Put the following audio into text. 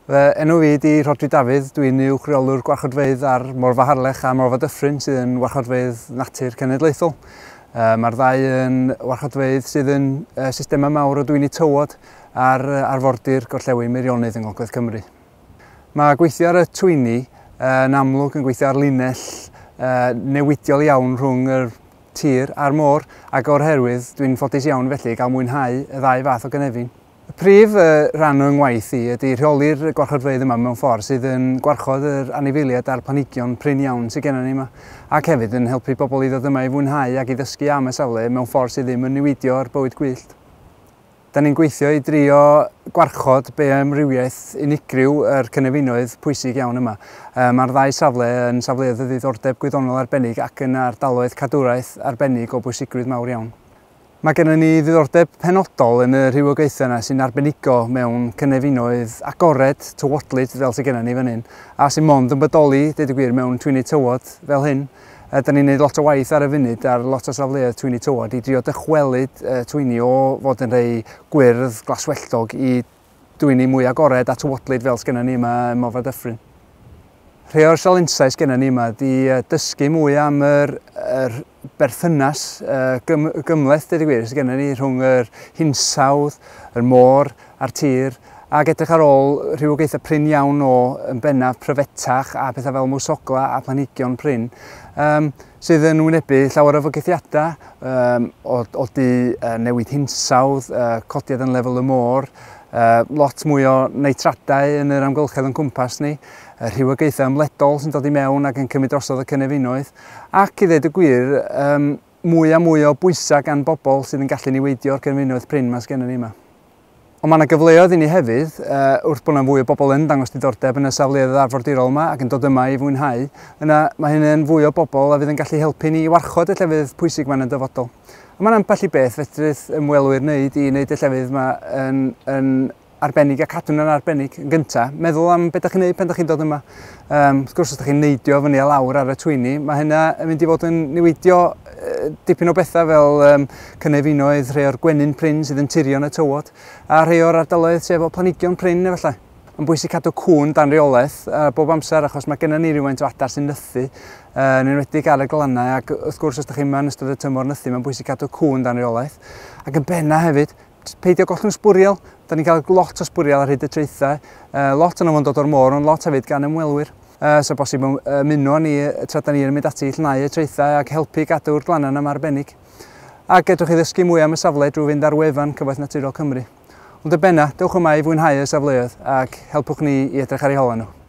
Enw fi ydi Rhodri Dafydd, dwi'n uwchreolwr gwarchodfeydd ar Morfa Harlech a Morfa Dyffryn sydd yn warchodfeydd natur cenedlaethol. Mae'r ddau yn warchodfeydd sydd yn systema mawr o dwyni tywod ar arfordir Gorllewin Meirionnydd yng Ngogledd Cymru. Mae gweithio ar y twyni yn amlwg yn gweithio ar linell newidiol iawn rhwng yr tir a'r môr ac o'r herwydd dwi'n ffodus iawn felly gael mwynhau y ddau fath o gynefin. Y prif rhan o'n ngwaith i ydy rheoli'r gwarchodfeydd yma mewn ffordd sydd yn gwarchod yr anifeiliaid a'r planhigion prin iawn sydd gennym ni yma ac hefyd yn helpu pobl i ddod yma i fwynhau ac i ddysgu am y safle mewn ffordd sydd ddim yn newidio'r bywyd gwyllt. Da ni'n gweithio i drio gwarchod be amrywiaeth unigryw yr cynefinoedd pwysig iawn yma. Mae'r ddau safle yn safleoedd o ddiddordeb gwyddonol arbennig ac yn ardaloedd cadwraeth arbennig o bwysigrwydd mawr iawn. Mae gennym ni ddiddordeb penodol yn y rhywogaethau yna sy'n arbenigo mewn cynefinoedd agored tywodlyd fel sydd gennym ni fan hyn a sy'n mond yn bodoli, deud y gwir, mewn twyni tywod fel hyn. Da ni'n gwneud lot o waith ar y funud ar lot o safleoedd twyni tywod i drio dychwelyd twyni o fod yn rhai gwyrdd glaswelltog i dwyni mwy agored a tywodlyd fel sgennym ni yma ym Morfa Dyffryn. Rhai o'r sialensau sgennym ni yma ydy dysgu mwy am yr berthynas gymleth, deud y gwir, sydd gennym ni rhwng yr hinsawdd, yr môr a'r tir ac edrych ar ôl rhywogaethau prin iawn o yn bennaf pryfetach a pethau fel mwsogla a planhigion prin sydd yn wynebu llawer o fygythiadau o newid hinsawdd, codiad yn lefel y môr, lot mwy o neitradau yn yr amgylchedd yn cwmpas ni, rhywogaethau ymledol sy'n dod i mewn ac yn cymryd drosodd y cynefinoedd ac i ddweud y gwir mwy a mwy o bwysau gan bobl sydd yn gallu niweidio'r cynefinoedd prin mae sgennym ni yma. Ond mae yna gyfleoedd i ni hefyd, wrth bod yna fwy o bobl yn dangos diddordeb yn y safleoedd arfordirol yma ac yn dod yma i fwynhau, mae hynny'n fwy o bobl a fydd yn gallu helpu ni i warchod y llefydd pwysig ma'n yn dyfodol. Mae'n ambell i beth fedrith ymwelwyr wneud i wneud y llefydd yma yn arbennig a cadw'n yn arbennig yn gyntaf. Meddwl am beth ydych chi'n gwneud pan ydych chi'n dod yma. Wrth gwrs, os ydych chi'n neidio fyny a lawr ar y twyni, mae hynna yn mynd i fod yn newidio dipyn o bethau fel cynefinoedd, rhai o'r gwenyn prin sydd yn tirion y tywod, a rhai o'r ardaloedd sef o planhigion prin efallai. Mae'n bwysig cadw cŵn dan reolaeth bob amser achos mae gennym ni rywfaint o adar sy'n nythu yn enwedig ar y glannau ac wrth gwrs os ydych chi'n yn ystod y tymor nythu mae'n bwysig cadw cŵn dan reolaeth ac yn benna hefyd peidio gollwng sbwriel. Da ni'n cael lot o sbwriel ar hyd y traethau, lot yn ymwneud o'r môr ond lot hefyd gan ymwelwyr. So bosib ymuno ni tra da ni yn mynd ati i llnau y traethau ac helpu gadw'r glannau am arbennig. Ac edrych i ddysgu mwy am y safle drwy fynd ar wefan Cyfoeth Naturiol Cymru. Ond y benna, dewch yma i fwynhau y safleoedd ac helpwch ni i edrych ar eu holau nhw.